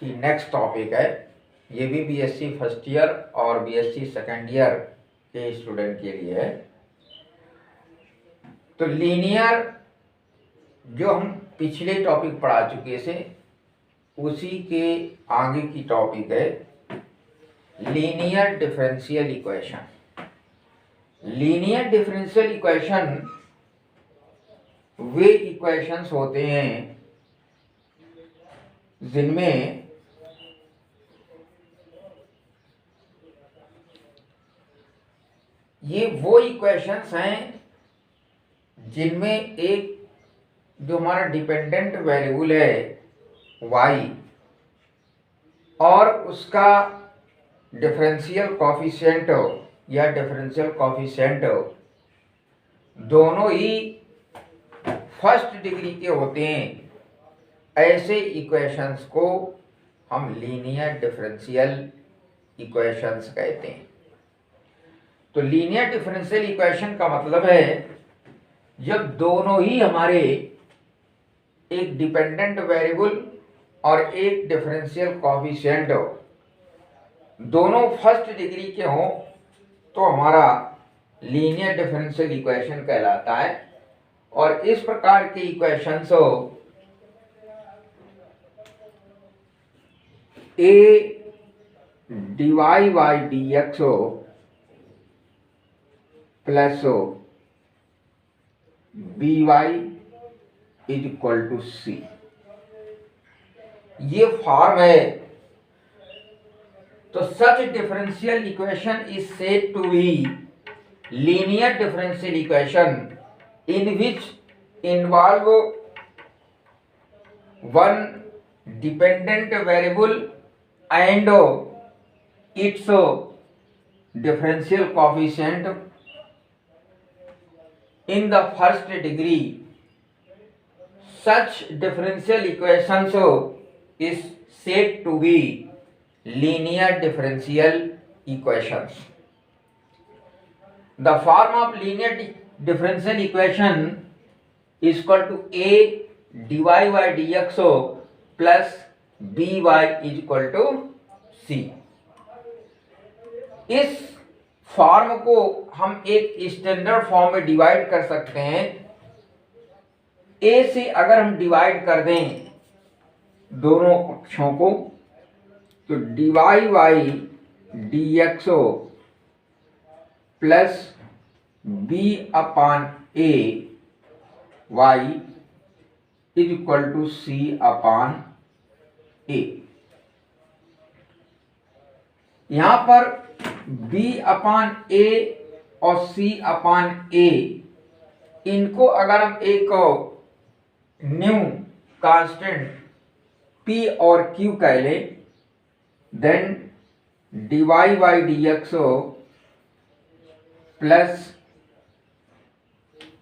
की next topic है। ये भी बीएससी फर्स्ट ईयर और बीएससी सेकेंड ईयर के स्टूडेंट के लिए है। तो लीनियर जो हम पिछले टॉपिक पढ़ा चुके थे उसी के आगे की टॉपिक है linear differential equation. Linear differential equation वे इक्वेशंस होते हैं जिनमें ये वो इक्वेशंस हैं जिनमें एक जो हमारा डिपेंडेंट वेरिएबल है y और उसका डिफरेंशियल कॉफिशिएंट या डिफरेंशियल कॉफिशिएंट दोनों ही फर्स्ट डिग्री के होते हैं। ऐसे इक्वेशंस को हम लीनियर डिफरेंशियल इक्वेशंस कहते हैं। तो लीनियर डिफरेंशियल इक्वेशन का मतलब है जब दोनों ही हमारे एक डिपेंडेंट वेरिएबल और एक डिफरेंशियल कॉफिशिएंट दोनों फर्स्ट डिग्री के हों तो हमारा लीनियर डिफरेंशियल इक्वेशन कहलाता है। और इस प्रकार के equations a dy by dx plus by is equal to c, ये फॉर्म है। तो such differential equation is said to be linear differential equation in which involve one dependent variable and its differential coefficient in the first degree. Such differential equations is said to be linear differential equations. The form of linear differential equation is equal to a dy by dx plus by is equal to c। इस form को हम एक standard form में divide कर सकते हैं। a से अगर हम डिवाइड कर दें दोनों पक्षों को तो dy by dx plus b upon a y is equal to c upon a। यहां पर b अपॉन a और c अपॉन a इनको अगर हम एक न्यू कांस्टेंट p और q कह लें then dy by dx plus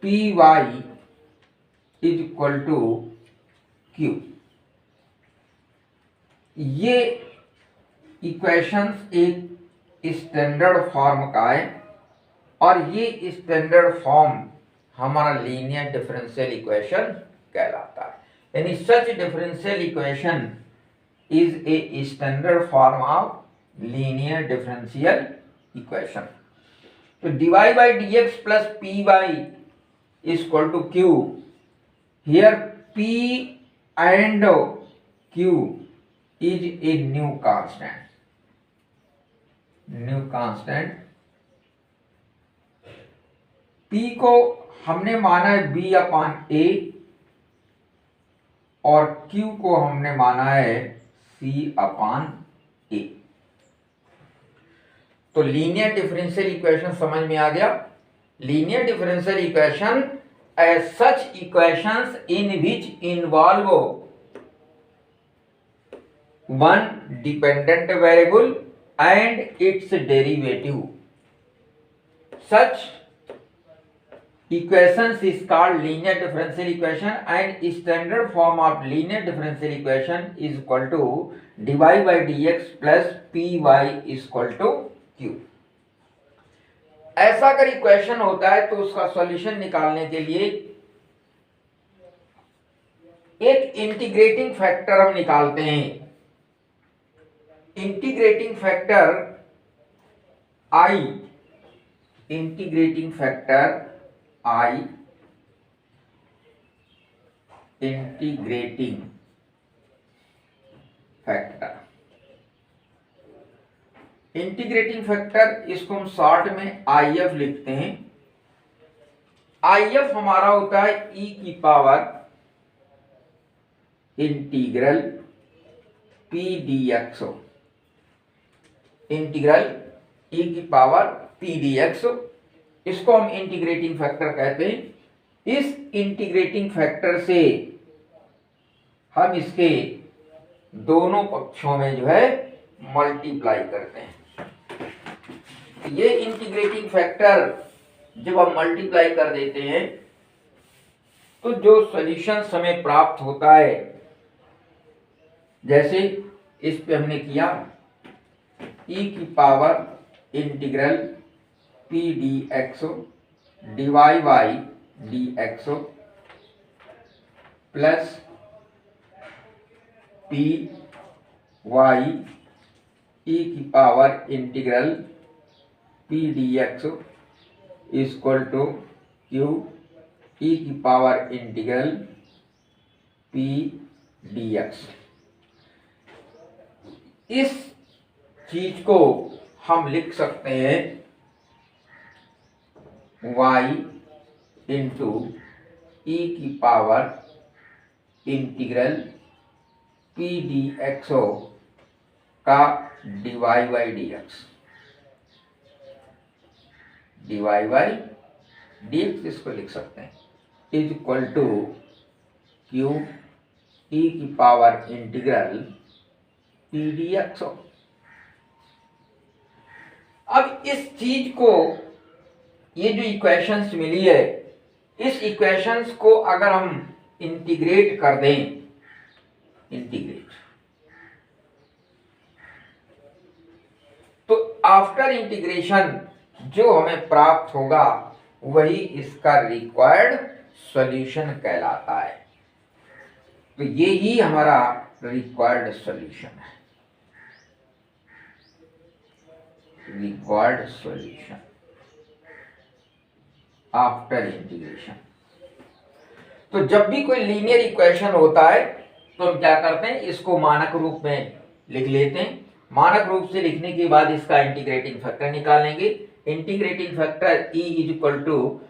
p y is equal to q. ये इक्वेशंस एक स्टैंडर्ड फॉर्म का है और ये स्टैंडर्ड फॉर्म हमारा लीनियर डिफरेंशियल इक्वेशन कहलाता है। यानी such differential equation is a standard form of linear differential equation. तो dy by dx plus py is equal to q. Here p and q is a new constant. New constant. p को हमने माना है b upon a और q को हमने माना है c अपॉन a। तो लीनियर डिफरेंशियल इक्वेशन समझ में आ गया। Linear differential equation as such equations in which involve one dependent variable and its derivative. Such equations is called linear differential equation and standard form of linear differential equation is equal to dy by dx plus py is equal to q। ऐसा अगर equation होता है तो उसका solution निकालने के लिए एक इंटीग्रेटिंग फैक्टर हम निकालते हैं integrating factor I, integrating factor I, integrating factor, integrating factor इसको हम शॉर्ट में आईएफ लिखते हैं। आईएफ हमारा होता है ई की power integral p d x, integral e की पावर पी डी एक्स, इसको हम इंटीग्रेटिंग फैक्टर कहते हैं। इस इंटीग्रेटिंग फैक्टर से हम इसके दोनों पक्षों में जो है मल्टीप्लाई करते हैं। ये इंटीग्रेटिंग फैक्टर जब हम मल्टीप्लाई कर देते हैं तो जो सॉल्यूशन हमें प्राप्त होता है, जैसे इस पे हमने किया ई की power integral p d x d y by d x plus p y e की power integral p d x equal to q e की power integral p d x. इस चीज को हम लिख सकते हैं y इंटू ई की power integral p d x का d y by d x, d y by d x इसको लिख सकते हैं is equal to q e की power integral p d x. अब इस चीज को, ये जो इक्वेशंस मिली है, इस इक्वेशंस को अगर हम इंटीग्रेट कर दें, इंटीग्रेट, तो आफ्टर इंटीग्रेशन जो हमें प्राप्त होगा वही इसका रिक्वायर्ड सॉल्यूशन कहलाता है। तो ये ही हमारा रिक्वायर्ड सॉल्यूशन है, रिक्वायर्ड सॉल्यूशन आफ्टर इंटीग्रेशन। तो जब भी कोई लीनियर इक्वेशन होता है तो हम क्या करते हैं, इसको मानक रूप में लिख लेते हैं। मानक रूप से लिखने के बाद इसका इंटीग्रेटिंग फैक्टर निकालेंगे। Integrating factor e is equal to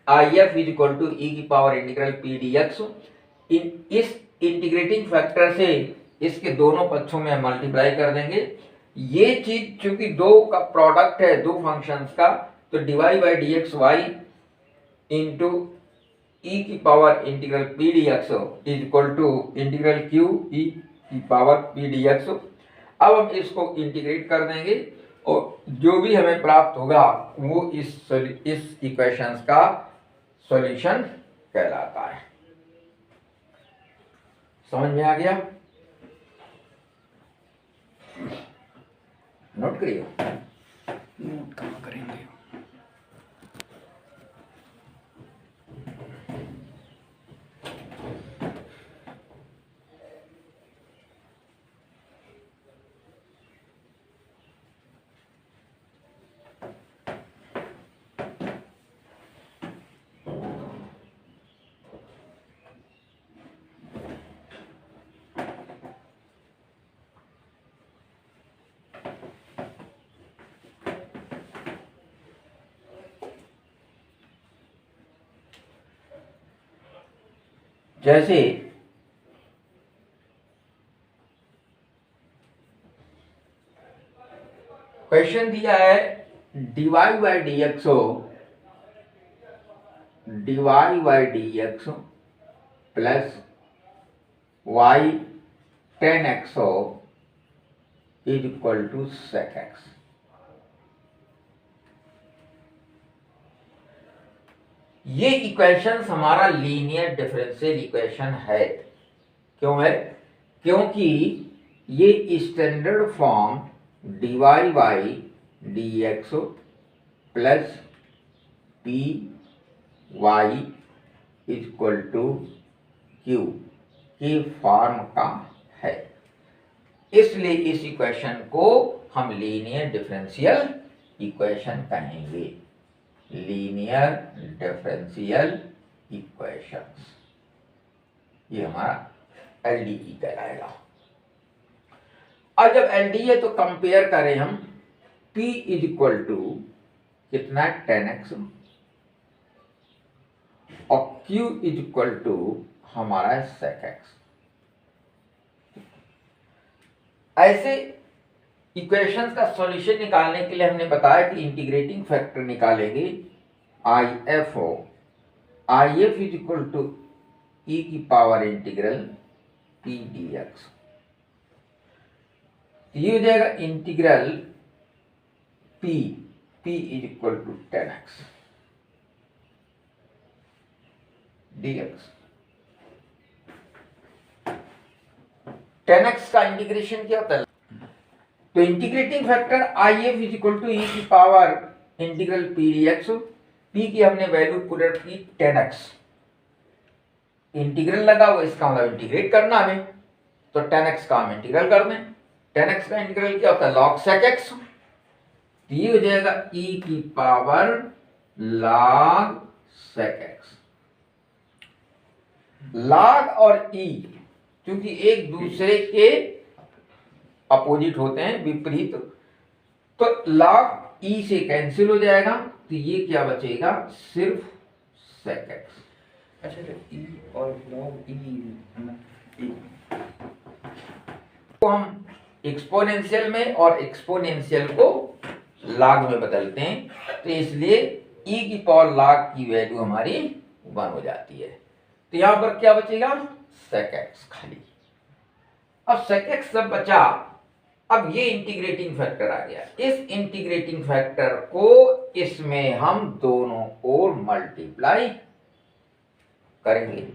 I F is equal to e की power integral p d x. इस इंटीग्रेटिंग फैक्टर से इसके दोनों पक्षों में मल्टीप्लाई कर देंगे। ये चीज चूंकि दो का प्रोडक्ट है, दो फंक्शंस का, तो d y by d x y into e की power integral p d x is equal to integral q e की पावर पी डी एक्स। अब हम इसको इंटीग्रेट कर देंगे और जो भी हमें प्राप्त होगा वो इस इक्वेशंस का सॉल्यूशन कहलाता है। समझ में आ गया? नोट करिए। नोट कहाँ करेंगे? जैसे क्वेश्चन दिया है d y by d x, d y by d x plus y 10x is equal to sec x। ये इक्वेशन हमारा लीनियर डिफरेंशियल इक्वेशन है। क्यों है? क्योंकि ये standard form d y by d x plus p y is equal to q के form का है। इसलिए इस इक्वेशन को हम लीनियर डिफरेंशियल इक्वेशन कहेंगे, लीनियर डिफरेंशियल इक्वेशंस। ये हमारा एलडीई कहलाएगा। और जब एलडीई है तो कंपेयर करें हम P इज इक्वल टू कितना 10x और Q इज इक्वल टू हमारा sec x। ऐसे इक्वेशंस का सॉल्यूशन निकालने के लिए हमने बताया कि इंटीग्रेटिंग फैक्टर निकालेंगे IF हो, IF is equal to e की पावर इंटीग्रल P dx। ये हो जाएगा integral P is equal to 10x dx। 10x का इंटीग्रेशन क्या होता है? तो integrating factor IF is equal to e की power integral P dx। P की हमने वैल्यू पुट की 10x, इंटीग्रल लगा हुआ, इसका मतलब इंटीग्रेट करना हमें, तो 10x का हम इंटीग्रल कर दें। 10x का इंटीग्रल क्या होता है? log sec x। ये हो जाएगा e की power log sec x। log और e क्योंकि एक दूसरे के अपोजिट होते हैं, विपरीत, तो log e से कैंसिल हो जाएगा, तो ये क्या बचेगा? सिर्फ sec x। अच्छा, तो ई और लॉग ई तो हम एक्सपोनेंशियल में और एक्सपोनेंशियल को log में बदलते हैं, तो इसलिए e की पावर log की वैल्यू हमारी 1 हो जाती है। तो यहां पर क्या बचेगा? sec x खाली। अब sec x सब बचा, अब ये इंटीग्रेटिंग फैक्टर आ गया। इस इंटीग्रेटिंग फैक्टर को इसमें हम दोनों ओर मल्टीप्लाई करेंगे।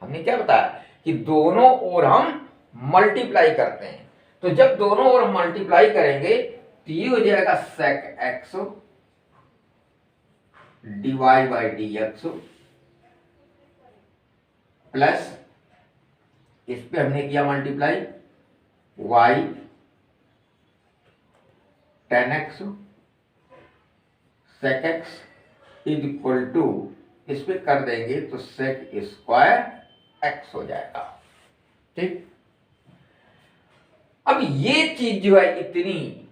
हमने क्या बताया कि दोनों ओर हम मल्टीप्लाई करते हैं, तो जब दोनों ओर मल्टीप्लाई करेंगे तो ये हो जाएगा sec x dy by dx plus इस पे हमने किया multiply y 10x sec x is equal to, इस पे कर देंगे तो sec स्क्वायर x हो जाएगा। ठीक, अब ये चीज जो है इतनी,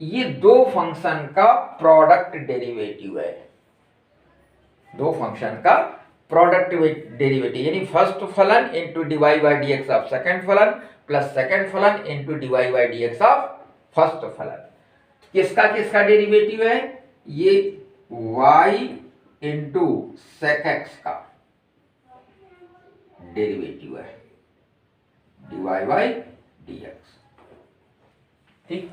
ये दो फंक्शन का प्रोडक्ट डेरिवेटिव है, दो फंक्शन का प्रोडक्ट डेरिवेटिव, यानी फर्स्ट फलन into dy by dx of second फलन प्लस सेकेंड फलन into dy by dx of first फलन। किसका किसका डेरिवेटिव है? ये y इंटू sec x का डेरिवेटिव है, dy बाई dx। ठीक,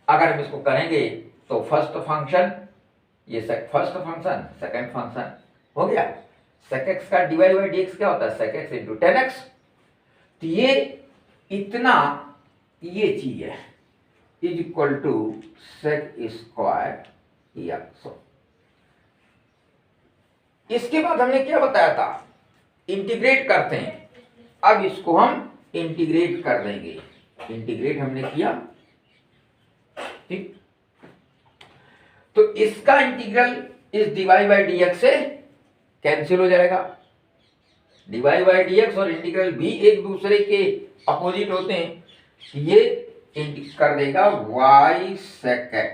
अगर हम इसको करेंगे तो फर्स्ट फंक्शन, ये फर्स्ट फंक्शन सेकंड फंक्शन हो गया। sec x का dy बाई dx क्या होता है? sec x into 10x। तो ये इतना, ये चीज है is equal to sec square x। इसके बाद हमने क्या बताया था? इंटीग्रेट करते हैं। अब इसको हम इंटीग्रेट कर देंगे, इंटीग्रेट हमने किया। ठीक, तो इसका इंटीग्रल इस dy बाई dx से कैंसिल हो जाएगा। dy बाई dx और इंटीग्रल भी एक दूसरे के अपोजिट होते हैं। ये कर देगा y sec x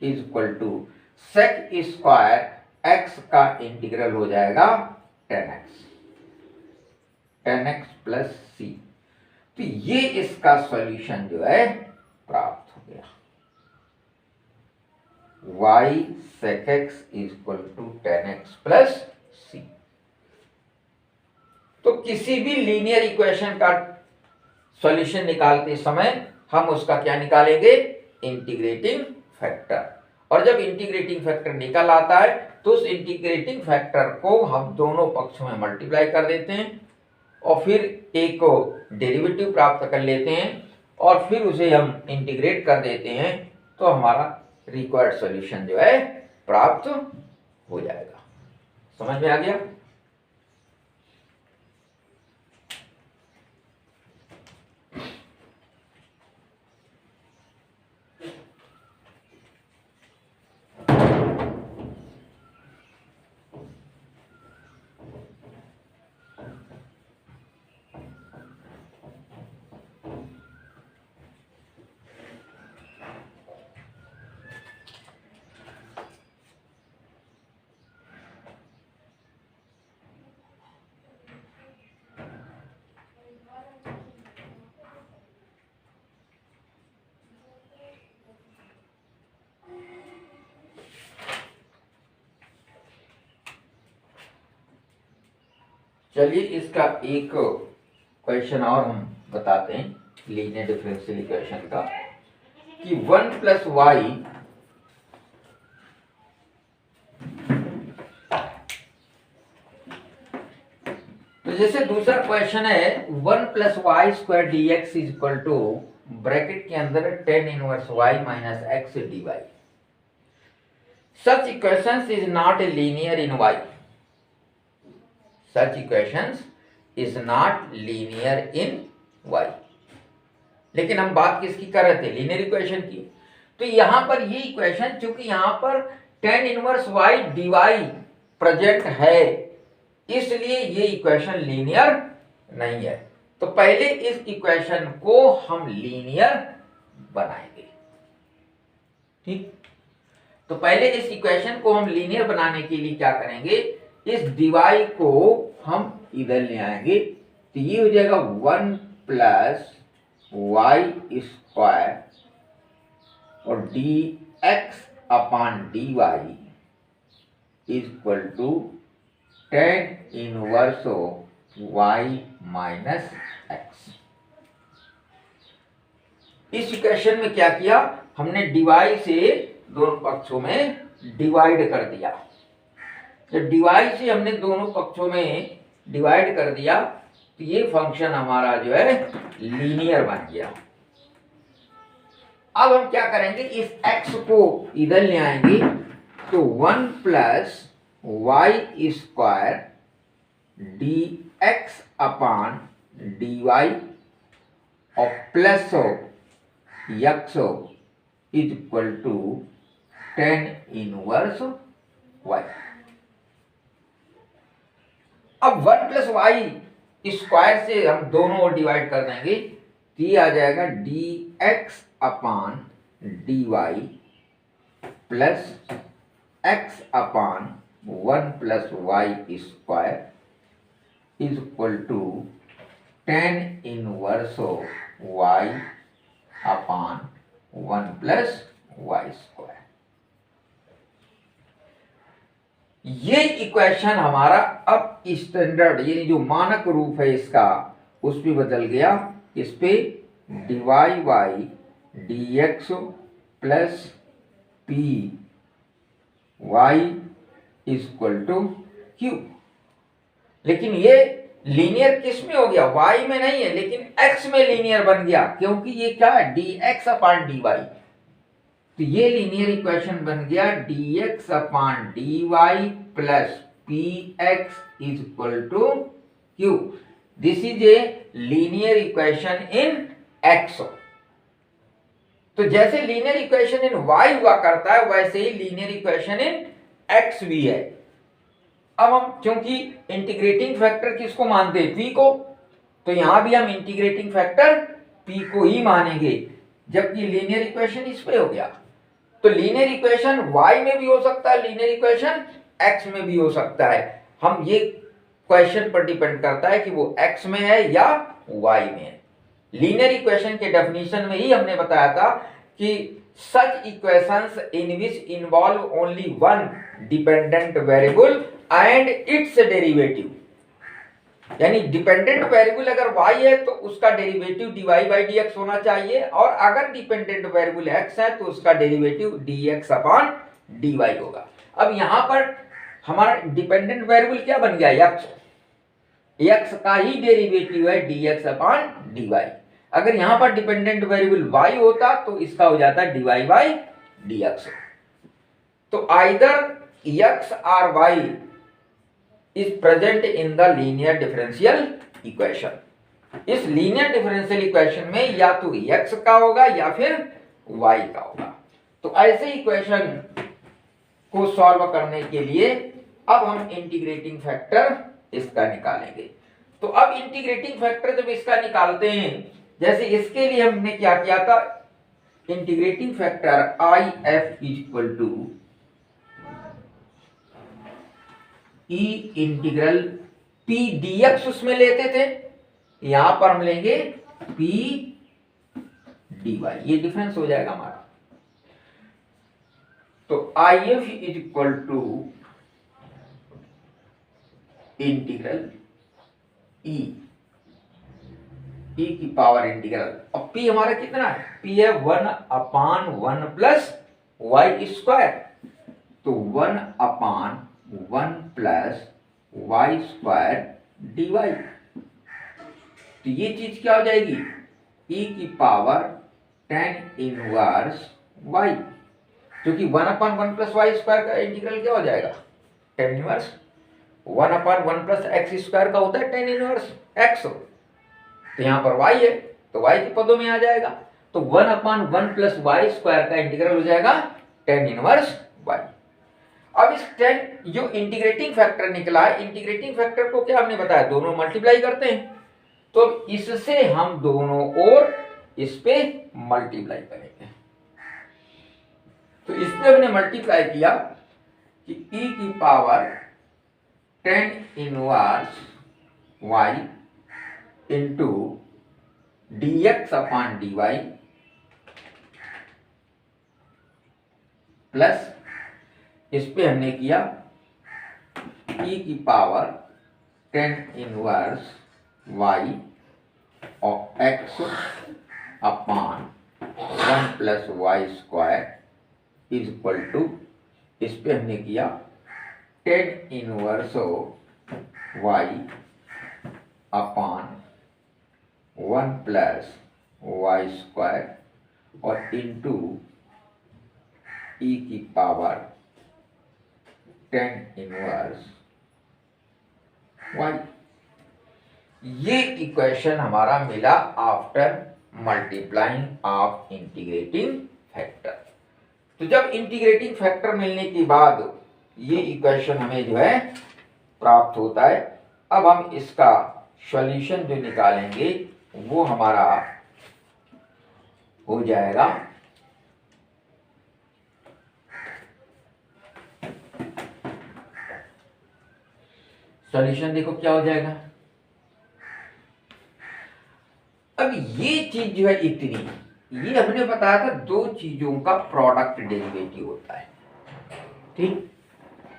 is equal to sec square x का इंटीग्रल हो जाएगा 10x प्लस c। तो ये इसका सॉल्यूशन जो है प्राप्त हो गया, y sec x is equal to 10x plus c। तो किसी भी लीनियर इक्वेशन का सॉल्यूशन निकालते समय हम उसका क्या निकालेंगे? Integrating factor. और जब इंटीग्रेटिंग फैक्टर निकल आता है तो उस इंटीग्रेटिंग फैक्टर को हम दोनों पक्षों में मल्टीप्लाई कर देते हैं और फिर एक को डेरिवेटिव प्राप्त कर लेते हैं और फिर उसे हम इंटीग्रेट कर देते हैं, तो हमारा रिक्वायर्ड सॉल्यूशन जो है प्राप्त हो जाएगा। समझ में आ गया? चलिए इसका एक क्वेश्चन और हम बताते हैं लीनियर डिफरेंशियल इक्वेशन का, कि 1 प्लस वाई तो जैसे दूसरा क्वेश्चन है 1 plus y square d x is equal to bracket के अंदर tan inverse y minus x d y. Such equations is not linear in y. Such equations is not linear in y. लेकिन हम बात किसकी कर रहे थे? लीनियर इक्वेशन की। तो यहां पर ये इक्वेशन, चूंकि यहां पर tan inverse y d y present है, इसलिए ये इक्वेशन लीनियर नहीं है। तो पहले इस इक्वेशन को हम लीनियर बनाएंगे। ठीक, तो पहले इस इक्वेशन को हम लीनियर बनाने के लिए क्या करेंगे, इस डीवाई को हम इधर ले आएंगे, तो ये हो जाएगा 1 प्लस वाई स्क्वायर और d x upon d y is equal to tan inverse y minus x. इस इक्वेशन में क्या किया हमने, डिवाई से दोनों पक्षों में डिवाइड कर दिया। जब डिवाइड से हमने दोनों पक्षों में डिवाइड कर दिया तो ये फंक्शन हमारा जो है लीनियर बन गया। अब हम क्या करेंगे, इस x को इधर ले आएंगे, तो 1 plus y square d x upon d y और plus x is equal to tan inverse y. अब 1 प्लस वाई स्क्वायर से हम दोनों ओर डिवाइड कर देंगे, तो ये आ जाएगा d x upon d y plus x upon 1 plus y square is equal to tan inverse y upon 1 plus y square. ये इक्वेशन हमारा अब स्टैंडर्ड यानी जो मानक रूप है इसका उस पे बदल गया। इस पे d y by d x plus p y is equal to q. लेकिन ये लीनियर किस में हो गया, y में नहीं है लेकिन x में लीनियर बन गया, क्योंकि ये क्या है d x upon d y. तो ये लीनियर इक्वेशन बन गया d x upon d y plus p x is equal to q. This is a linear equation in x। तो जैसे लीनियर इक्वेशन इन y हुआ करता है वैसे ही लीनियर इक्वेशन इन x भी है। अब हम क्योंकि इंटीग्रेटिंग फैक्टर किसको मानते हैं, p को, तो यहां भी हम इंटीग्रेटिंग फैक्टर p को ही मानेंगे, जबकि लीनियर इक्वेशन इस पे हो गया। तो लीनियर इक्वेशन y में भी हो सकता है, लीनियर इक्वेशन x में भी हो सकता है। हम ये क्वेश्चन पर डिपेंड करता है कि वो x में है या y में है। लीनियर इक्वेशन के डेफिनेशन में ही हमने बताया था कि such equations in which involve only one dependent variable and its derivative, यानी डिपेंडेंट वेरिएबल अगर y है तो उसका डेरिवेटिव dy बाई dx होना चाहिए, और अगर डिपेंडेंट वेरिएबल x है तो उसका डेरिवेटिव dx अपॉन dy होगा। अब यहां पर हमारा डिपेंडेंट वेरिएबल क्या बन गया, x का ही डेरिवेटिव है dx अपॉन dy। अगर यहां पर डिपेंडेंट वेरिएबल y होता तो इसका हो जाता dy बाई dx। तो आइदर x और y is present in the linear differential equation। इस लीनियर डिफरेंशियल इक्वेशन में या तो x का होगा या फिर y का होगा। तो ऐसे इक्वेशन को सॉल्व करने के लिए अब हम इंटीग्रेटिंग फैक्टर इसका निकालेंगे। तो अब इंटीग्रेटिंग फैक्टर जब इसका निकालते हैं, जैसे इसके लिए हमने क्या किया था, integrating factor IF equal to e integral P dx उसमें लेते थे, यहां पर हम लेंगे P dy, ये डिफरेंस हो जाएगा हमारा। तो IF is equal to integral e की पावर इंटीग्रल। अब p हमारा कितना है, p है 1/1 प्लस वाई स्क्वायर, तो 1/1 प्लस वाई स्क्वायर dy। तो ये चीज क्या हो जाएगी, e की पावर tan इनवर्स y, क्योंकि 1/1 प्लस वाई स्क्वायर का इंटीग्रल क्या हो जाएगा, tan inverse 1/1 plus x square का होता है tan इनवर्स x। तो यहाँ पर y है तो y के पदों में आ जाएगा, तो 1/1 प्लस वाई स्क्वायर का इंटीग्रल हो जाएगा tan इनवर्स y। अब इस tan जो इंटीग्रेटिंग फैक्टर निकला है, इंटीग्रेटिंग फैक्टर को क्या हमने बताया, दोनों मल्टीप्लाई करते हैं, तो इससे हम दोनों ओर इस पे मल्टीप्लाई करेंगे। तो इस पे हमने मल्टीप्लाई किया कि e की power tan inverse y into dx upon dy plus इस पे हमने किया e की पावर tan इनवर्स y और x upon 1 plus y square is equal to, इस पे हमने किया tan inverse y upon 1 plus y square और इंटू e की पावर tan इनवर्स y। ये इक्वेशन हमारा मिला after multiplying of integrating factor. तो जब इंटीग्रेटिंग फैक्टर मिलने के बाद ये इक्वेशन हमें जो है प्राप्त होता है, अब हम इसका सॉल्यूशन जो निकालेंगे वो हमारा हो जाएगा सॉल्यूशन, देखो क्या हो जाएगा। अब ये चीज जो है इतनी, ये हमने बताया था दो चीजों का प्रोडक्ट डेरिवेटिव होता है, ठीक।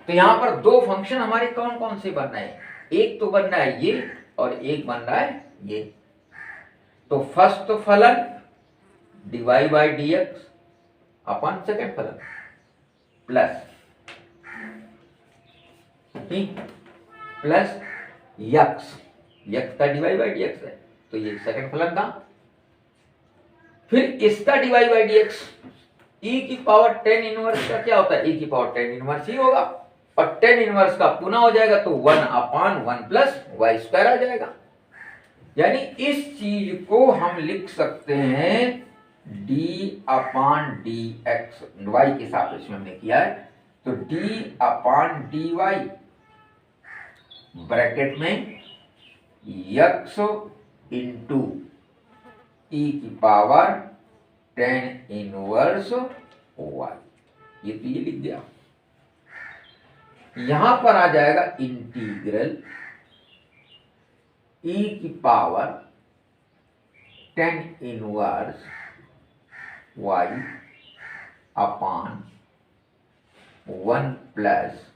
तो यहां पर दो फंक्शन हमारे कौन कौन से बन रहे हैं, एक तो बन रहा है ये और एक बन रहा है ये। तो फर्स्ट फलन dy by dx upon second फलन प्लस, ठीक, प्लस यक्स का dy बाई dx है, तो ये सेकंड फलन था। फिर इसका dy बाई dx e की पावर tan इनवर्स का क्या होता है, e की पावर tan इनवर्स ही होगा, और tan इनवर्स का पुनः हो जाएगा तो 1/1 प्लस वाई स्क्वायर आ जाएगा। यानी इस चीज को हम लिख सकते हैं d अपॉन dx, y के सापेक्ष में हमने किया है, तो d अपॉन dy ब्रैकेट में यक्स इंटू e की पावर tan इनवर्स y, ये तो ये लिख दिया। यहां पर आ जाएगा इंटीग्रल e की power tan inverse y upon 1 plus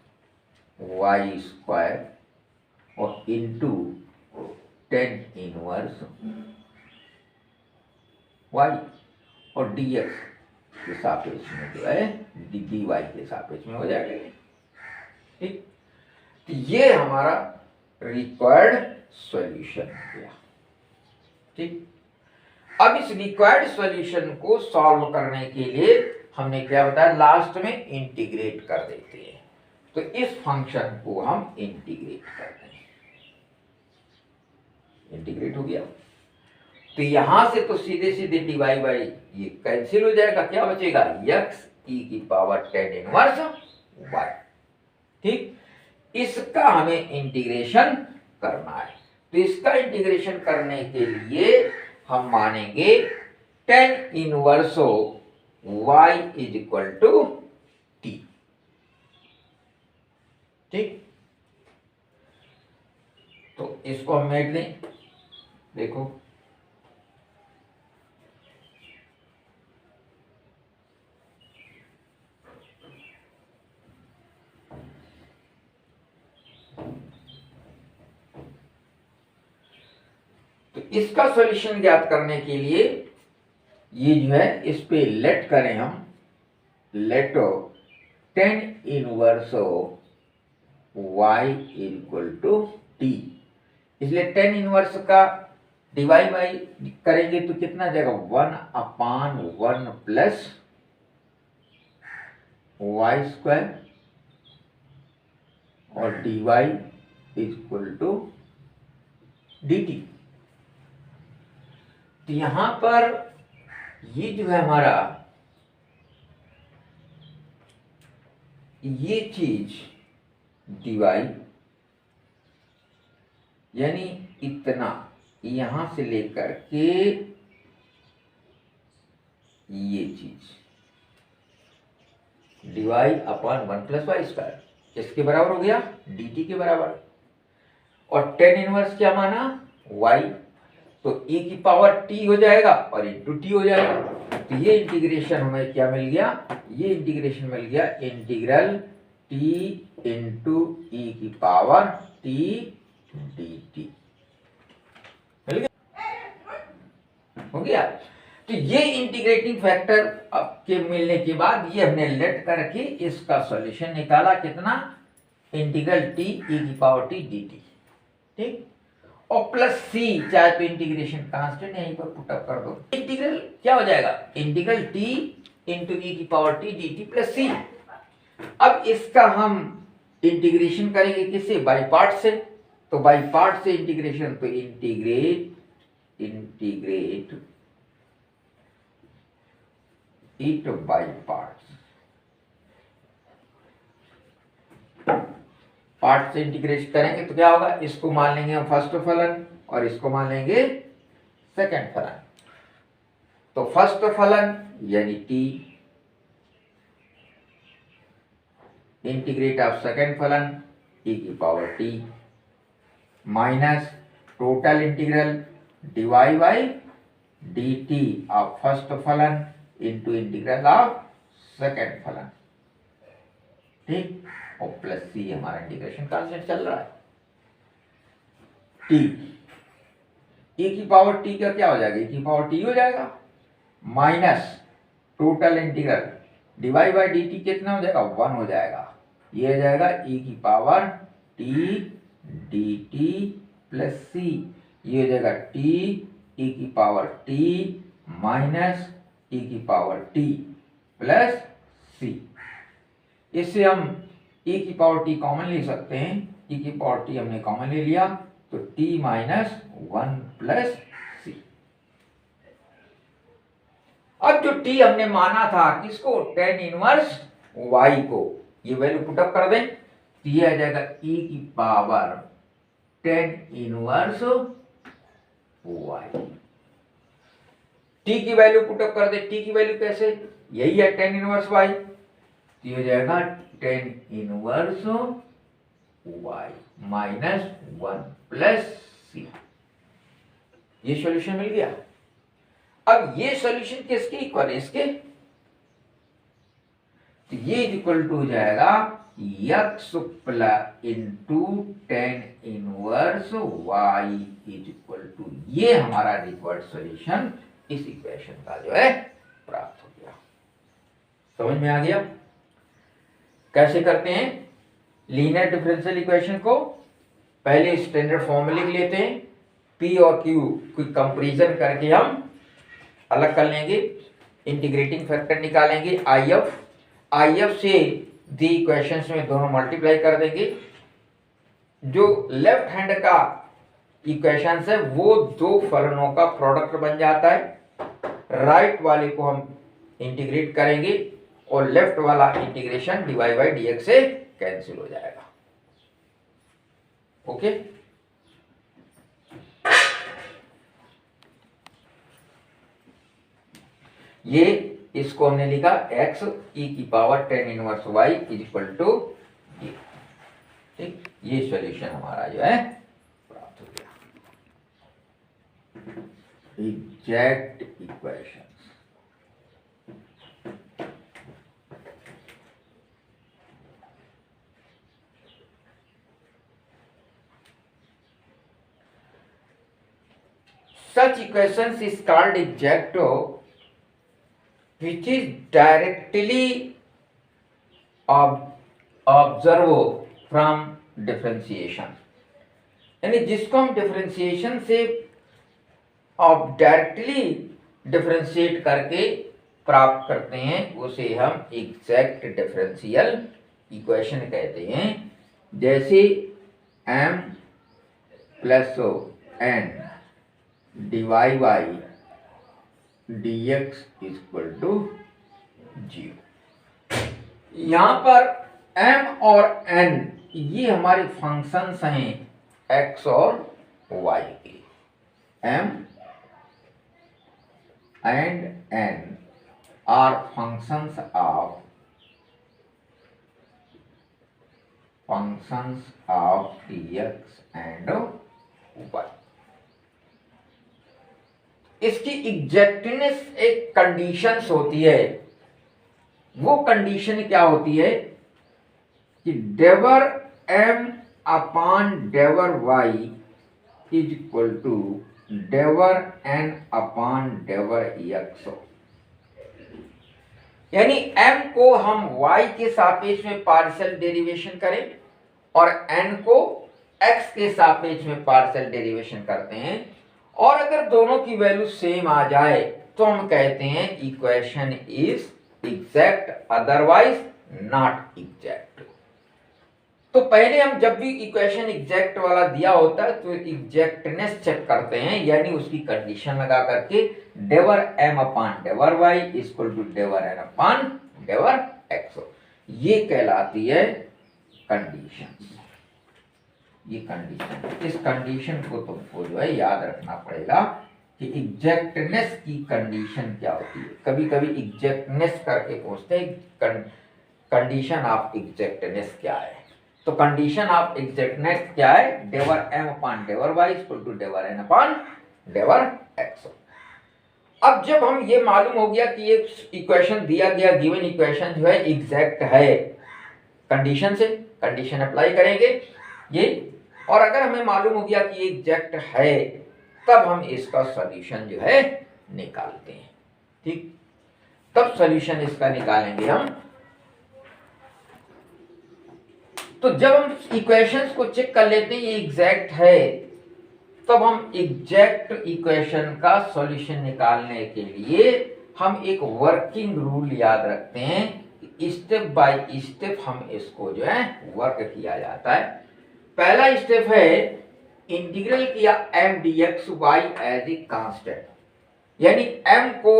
y square और इंटू tan इनवर्स y और dx के सापेक्ष में जो है dy के सापेक्ष में हो जाएगा, ठीक। तो ये हमारा रिक्वायर्ड सॉल्यूशन हो गया, ठीक। अब इस रिक्वायर्ड सॉल्यूशन को सॉल्व करने के लिए हमने क्या बताया, लास्ट में इंटीग्रेट कर देते हैं। तो इस फंक्शन को हम इंटीग्रेट कर दें, इंटीग्रेट हो गया। तो यहां से तो सीधे सीधे dy बाई ये कैंसिल हो जाएगा, क्या बचेगा, यक्स e की पावर tan इनवर्स y, ठीक। इसका हमें इंटीग्रेशन करना है, तो इसका इंटीग्रेशन करने के लिए हम मानेंगे tan inverse y is equal to t, ठीक। तो इसको हम मेट लें, देखो इसका सॉल्यूशन ज्ञात करने के लिए ये जो है इस पे लेट करें हम, let tan inverse y equal to t. इसलिए tan इनवर्स का डिवाइड बाई करेंगे तो कितना जाएगा, 1/1 प्लस वाई स्क्वायर और dy इक्वल टू dt। तो यहां पर ये जो है हमारा ये चीज dy यानी इतना यहां से लेकर के ये चीज dy/1 प्लस वाई स्क्वायर इसके बराबर हो गया, dt के बराबर। और tan इनवर्स क्या माना, y, तो e की पावर t हो जाएगा और इंटू टी हो जाएगा। तो ये इंटीग्रेशन हमें क्या मिल गया, ये इंटीग्रेशन मिल गया इंटीग्रल t इंटू ई की पावर t dt मिल गया, हो गया। तो ये इंटीग्रेटिंग फैक्टर के मिलने के बाद ये हमने लेट करके इसका सॉल्यूशन निकाला, कितना, इंटीग्रल टी ई की पावर टी dt, ठीक, और प्लस सी, चाहे तो इंटीग्रेशन कांस्टेंट यहीं पर पुटअप कर दो, इंटीग्रल क्या हो जाएगा, इंटीग्रल टी इंटू ई की पावर टी dt प्लस सी। अब इसका हम इंटीग्रेशन करेंगे किससे, बाई पार्ट से। तो बाई पार्ट से इंटीग्रेशन, तो integrate it by parts, part से इंटीग्रेट करेंगे तो क्या होगा, इसको मान लेंगे हम फर्स्ट फलन और इसको मान लेंगे सेकंड फलन। तो फर्स्ट फलन यानी टी इंटीग्रेट ऑफ सेकंड फलन e की power T minus total integral dy by dt of first फलन इंटू इंटीग्रल ऑफ सेकंड फलन, ठीक, और प्लस सी हमारा इंटीग्रेशन कांस्टेंट चल रहा है। टी e की पावर टी का क्या हो जाएगा, e की पावर टी हो जाएगा minus total integral dy by dt कितना हो जाएगा, 1 हो जाएगा। ये हो जाएगा e की power t dt plus c, ये हो जाएगा t e की पावर t माइनस e की पावर t प्लस सी। इससे हम e की पावर t कॉमन ले सकते हैं, e की पावर t हमने कॉमन ले लिया तो t माइनस 1 प्लस सी। अब जो t हमने माना था किसको, tan इनवर्स y को, ये वैल्यू पुटअप कर दें तो ये आ जाएगा e की power tan inverse y। t की वैल्यू पुटअप कर दे, t की वैल्यू कैसे, यही है tan इनवर्स y, तो ये हो जाएगा tan inverse y minus 1 plus c. ये सॉल्यूशन मिल गया। अब ये सॉल्यूशन किसके इक्वल है, इसके, तो ये इक्वल टू हो जाएगा x plus into tan inverse y is equal to, ये हमारा रिक्वायर्ड सॉल्यूशन इस इक्वेशन का जो है प्राप्त हो गया। समझ में आ गया कैसे करते हैं लीनियर डिफरेंशियल इक्वेशन को। पहले स्टैंडर्ड फॉर्म में लिख लेते हैं, p और q की कंपैरिजन करके हम अलग कर लेंगे, इंटीग्रेटिंग फैक्टर निकालेंगे if से दी इक्वेशंस में दोनों मल्टीप्लाई कर देंगे। जो लेफ्ट हैंड का इक्वेशंस है वो दो फलनों का प्रोडक्ट बन जाता है, राइट वाले को हम इंटीग्रेट करेंगे और लेफ्ट वाला इंटीग्रेशन dy बाई dx से कैंसिल हो जाएगा। ओके, ये इसको हमने लिखा x e की power tan inverse y is equal to ये, ठीक, ये सॉल्यूशन हमारा जो है प्राप्त हो गया। Exact equation, such equations is called exact which is directly observable from differentiation, यानी जिसको हम डिफरेंशिएशन से आप डायरेक्टली डिफरेंशिएट करके प्राप्त करते हैं उसे हम एग्जैक्ट डिफरेंशियल इक्वेशन कहते हैं। जैसे m plus n divide by dx equal to 0। यहाँ पर m और n ये हमारे फंक्शंस हैं x और y के। m and n are functions of dx and y। इसकी एग्जैक्टनेस एक कंडीशंस होती है। वो कंडीशन क्या होती है कि डेवर m अपॉन डेवर y इज इक्वल टू डेवर n अपॉन डेवर x हो, यानी m को हम y के सापेक्ष में पार्शियल डेरिवेशन करें और n को x के सापेक्ष में पार्शियल डेरिवेशन करते हैं, और अगर दोनों की वैल्यू सेम आ जाए तो हम कहते हैं equation is exact, otherwise not exact. तो पहले हम जब भी इक्वेशन एग्जैक्ट वाला दिया होता है तो एग्जैक्टनेस चेक करते हैं, यानी उसकी कंडीशन लगा करके डेवर m अपॉन डेवर y इक्वल टू डेवर n अपॉन डेवर x, ये कहलाती है कंडीशन। ये कंडीशन, इस कंडीशन को तुमको जो है याद रखना पड़ेगा कि एग्जैक्टनेस की कंडीशन क्या होती है। कभी कभी एग्जैक्टनेस करके पूछते हैं कंडीशन ऑफ एग्जैक्टनेस क्या है। तो कंडीशन ऑफ एग्जैक्टनेस क्या है, डेवर m अपॉन डेवर y इक्वल टू डेवर n अपॉन डेवर x। अब जब हम ये मालूम हो गया कि ये इक्वेशन दिया गया गिवन इक्वेशन जो है एग्जैक्ट है, कंडीशन से कंडीशन अप्लाई करेंगे ये, और अगर हमें मालूम हो गया कि ये एग्जैक्ट है तब हम इसका सॉल्यूशन जो है निकालते हैं। ठीक, तब सॉल्यूशन इसका निकालेंगे हम। तो जब हम इक्वेशंस को चेक कर लेते हैं ये एग्जैक्ट है, तब हम एग्जैक्ट इक्वेशन का सॉल्यूशन निकालने के लिए हम एक वर्किंग रूल याद रखते हैं, स्टेप बाय स्टेप हम इसको जो है वर्क किया जाता है। पहला स्टेप है इंटीग्रल किया m dx y as a constant, यानी m को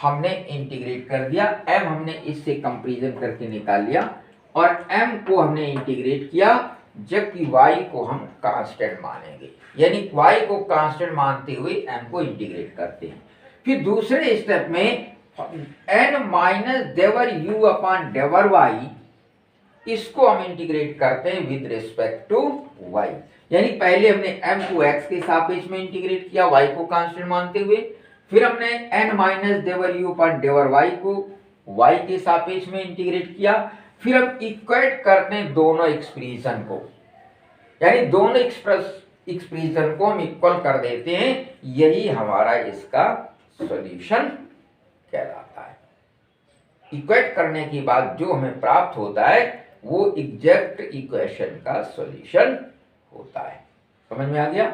हमने इंटीग्रेट कर दिया, m हमने इससे कंपैरिजन करके निकाल लिया, और m को हमने इंटीग्रेट किया, जबकि y को हम कांस्टेंट मानेंगे, यानी y को कांस्टेंट मानते हुए m को इंटीग्रेट करते हैं। फिर दूसरे स्टेप में n माइनस डेवर u अपॉन डेवर y, इसको हम इंटीग्रेट करते हैं विद रिस्पेक्ट टू y, यानी पहले हमने m को x के सापेक्ष में इंटीग्रेट किया y को कांस्टेंट मानते हुए, फिर हमने n माइनस डेवर u अपॉन डेवर y को y के सापेक्ष में इंटीग्रेट किया, फिर हम इक्वेट करते हैं दोनों एक्सप्रेशन को, यानी दोनों एक्सप्रेशन को हम इक्वल कर देते हैं, यही हमारा इसका सॉल्यूशन कहलाता है। इक्वेट करने के बाद जो हमें प्राप्त होता है वो एग्जैक्ट इक्वेशन का सॉल्यूशन होता है। समझ में आ गया?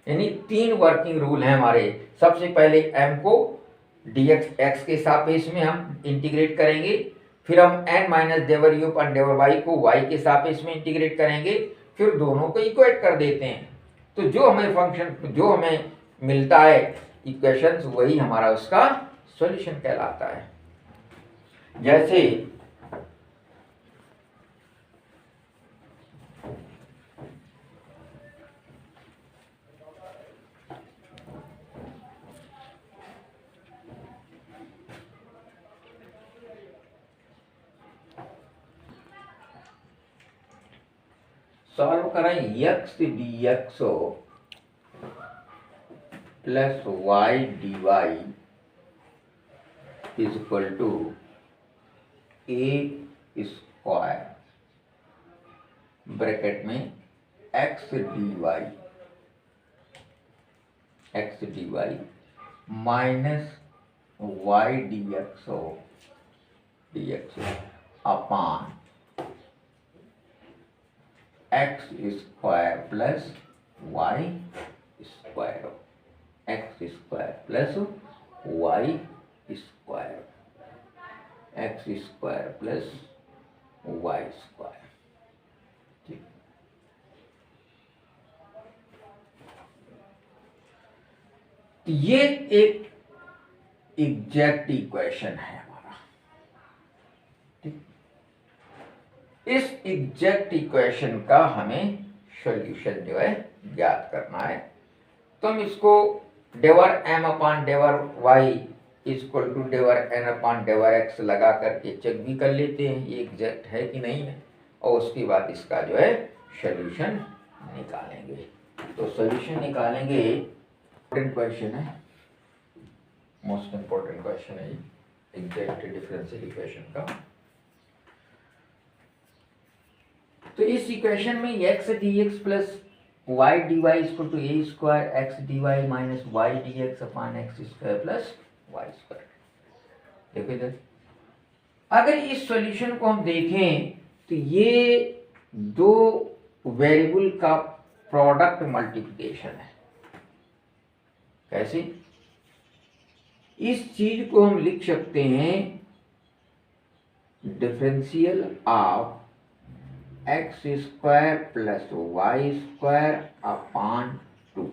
यानी तीन वर्किंग रूल हैं हमारे। सबसे पहले m को dx x के सापेक्ष में हम इंटीग्रेट करेंगे, फिर हम n माइनस डेवर u अपॉन डेवर y को y के सापेक्ष में इंटीग्रेट करेंगे, फिर दोनों को इक्वेट कर देते हैं। तो जो हमें फंक्शन जो हमें मिलता है इक्वेशंस, वही हमारा उसका सॉल्यूशन कहलाता है। जैसे सॉल्व करें x dx plus y dy is equal to a square bracket में x dy x d y minus y d x upon x square plus y square, x square plus y square, x square plus y square. ठीक, तो ये एक exact equation है हमारा। ठीक, इस exact equation का हमें सॉल्यूशन जो है ज्ञात करना है। तो हम इसको डेवर एम अपान डेवर वाई इक्वल टू डेवर एन अपान डेवर एक्स लगा करके चेक भी कर लेते हैं ये एग्जैक्ट है कि नहीं है, और उसके बाद इसका जो है सॉल्यूशन निकालेंगे। तो सॉल्यूशन निकालेंगे, इम्पोर्टेंट क्वेश्चन है, मोस्ट इम्पोर्टेंट क्वेश्चन है एग्जैक्ट डिफरेंशियल इक्वेशन का। तो इस इक्वेशन में x d x plus y d y equal to a square x d y minus y d x upon x square plus y square. देखो इधर, अगर इस solution को हम देखें तो ये दो वेरिएबल का प्रोडक्ट मल्टीप्लिकेशन है। कैसे? इस चीज को हम लिख सकते हैं differential of x square plus y square upon 2।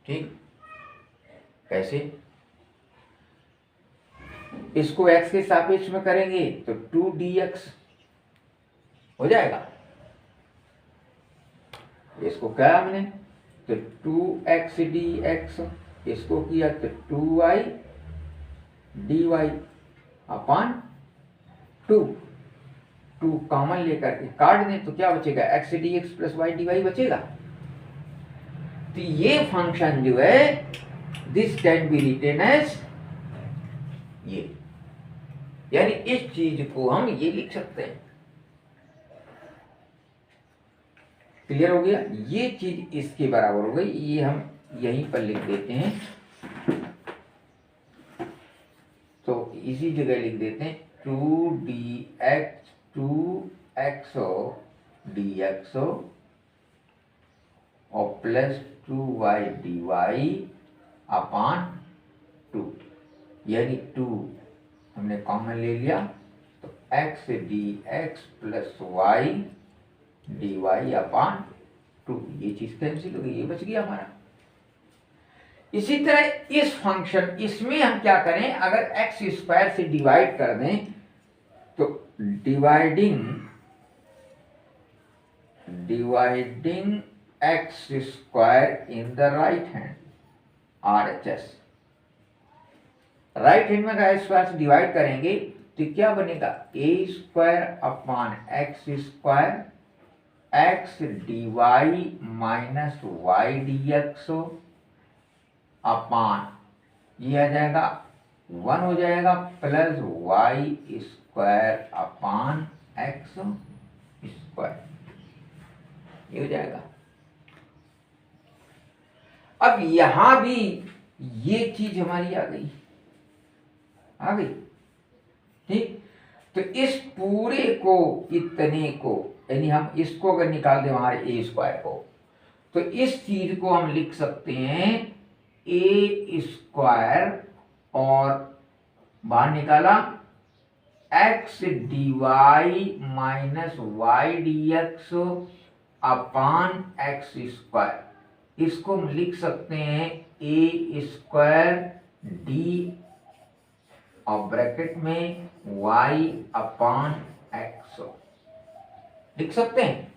ठीक, कैसे? इसको x के सापेक्ष में करेंगे तो 2dx हो जाएगा। इसको क्या हमने तो 2x dx, इसको किया तो 2y dy अपान 2 कॉमन लेकर के काट दें तो क्या बचेगा, x dx plus y dy बचेगा। तो ये फंक्शन जो है this can be written as ये, यानी इस चीज को हम ये लिख सकते हैं। क्लियर हो गया? ये चीज इसके बराबर हो गई, ये हम यहीं पर लिख देते हैं। तो इसी जगह लिख देते हैं 2dx 2x dx और प्लस 2y dy अपान 2, यानी 2 हमने कॉमन ले लिया तो x dx plus y dy अपान 2, ये चीज कैंसिल हो गई, ये बच गया हमारा। इसी तरह इस फंक्शन, इसमें हम क्या करें, अगर एक्स स्क्वायर से डिवाइड कर दें तो dividing x square in the right hand RHS, right hand में अगर स्क्वायर से डिवाइड करेंगे तो क्या बनेगा, a square upon x square x d y minus y d x upon ये आ जाएगा 1 हो जाएगा plus y square upon x square, ये हो जाएगा। अब यहां भी ये चीज हमारी आ गई। ठीक, तो इस पूरे को, इतने को, यानी हम इसको अगर निकाल दें हमारे ए स्क्वायर को, तो इस चीज को हम लिख सकते हैं ए स्क्वायर और बाहर निकाला x d y minus y d x upon x square, इसको हम लिख सकते हैं ए स्क्वायर डी और ब्रैकेट में y अपान एक्स लिख सकते हैं।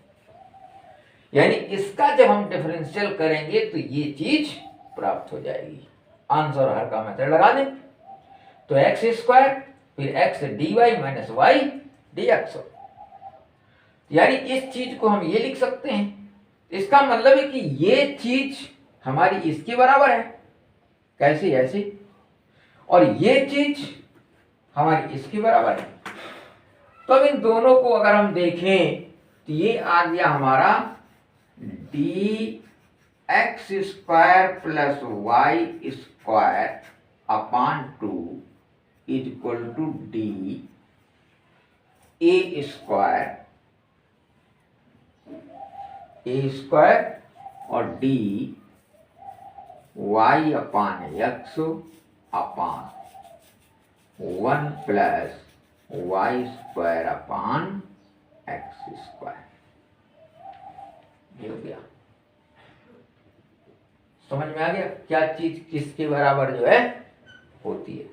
यानी इसका जब हम डिफरेंशियल करेंगे तो ये चीज प्राप्त हो जाएगी। आंसर हर का मेथड लगा दें तो एक्स स्क्वायर फिर x d y minus y d x, यानी इस चीज को हम ये लिख सकते हैं। इसका मतलब है कि ये चीज हमारी इसके बराबर है, कैसे, ऐसे, और ये चीज हमारी इसके बराबर है। तो अब इन दोनों को अगर हम देखें तो ये आ गया हमारा d x square plus y square upon 2 is equal to d a square और d y upon x upon 1 plus y square upon x square. ये हो गया। समझ में आ गया क्या चीज किसके बराबर जो है होती है।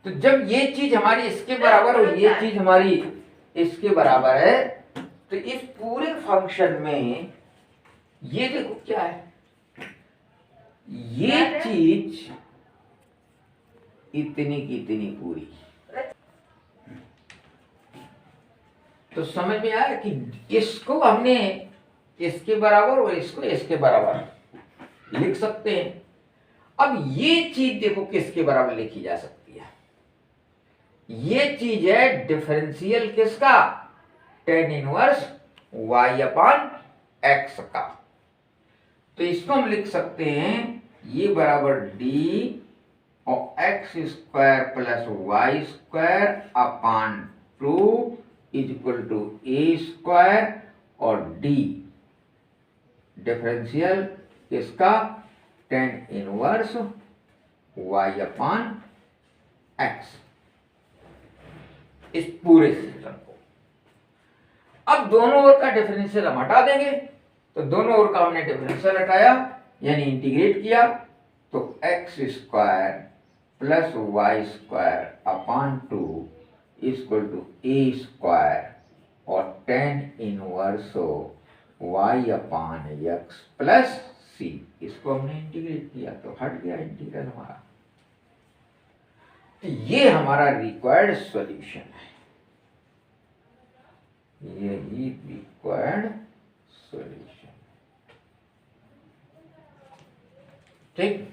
तो जब ये चीज हमारी इसके बराबर और ये चीज हमारी इसके बराबर है तो इस पूरे फंक्शन में ये देखो क्या है, ये चीज इतनी की इतनी पूरी। तो समझ में आया कि इसको हमने इसके बराबर और इसको इसके बराबर लिख सकते हैं। अब ये चीज देखो किसके बराबर लिखी जा सकती है, ये चीज है डिफरेंशियल किसका, tan inverse y upon x का। तो इसको हम लिख सकते हैं ये बराबर d और x square plus y square upon 2 is equal to a square और d डिफरेंशियल किसका, tan inverse y upon x, इस पूरे सिस्टम को। अब दोनों ओर का डिफरेंशियल हम हटा देंगे, तो दोनों ओर का हमने डिफरेंशियल हटाया यानी इंटीग्रेट किया, तो x square plus y square upon 2 equal to a square और tan inverse y upon x plus c, इसको हमने इंटीग्रेट किया तो हट गया इंटीग्रल हमारा। तो ये हमारा रिक्वायर्ड सॉल्यूशन है, यही रिक्वायर्ड सॉल्यूशन। ठीक,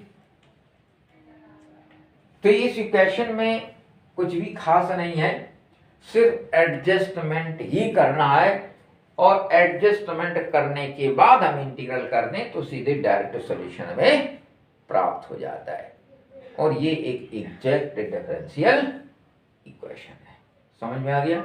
तो इस इक्वेशन में कुछ भी खास नहीं है, सिर्फ एडजस्टमेंट ही करना है और एडजस्टमेंट करने के बाद हम इंटीग्रल कर दें तो सीधे डायरेक्ट सॉल्यूशन हमें प्राप्त हो जाता है और ये एक एग्जैक्ट डिफरेंशियल इक्वेशन है। समझ में आ गया।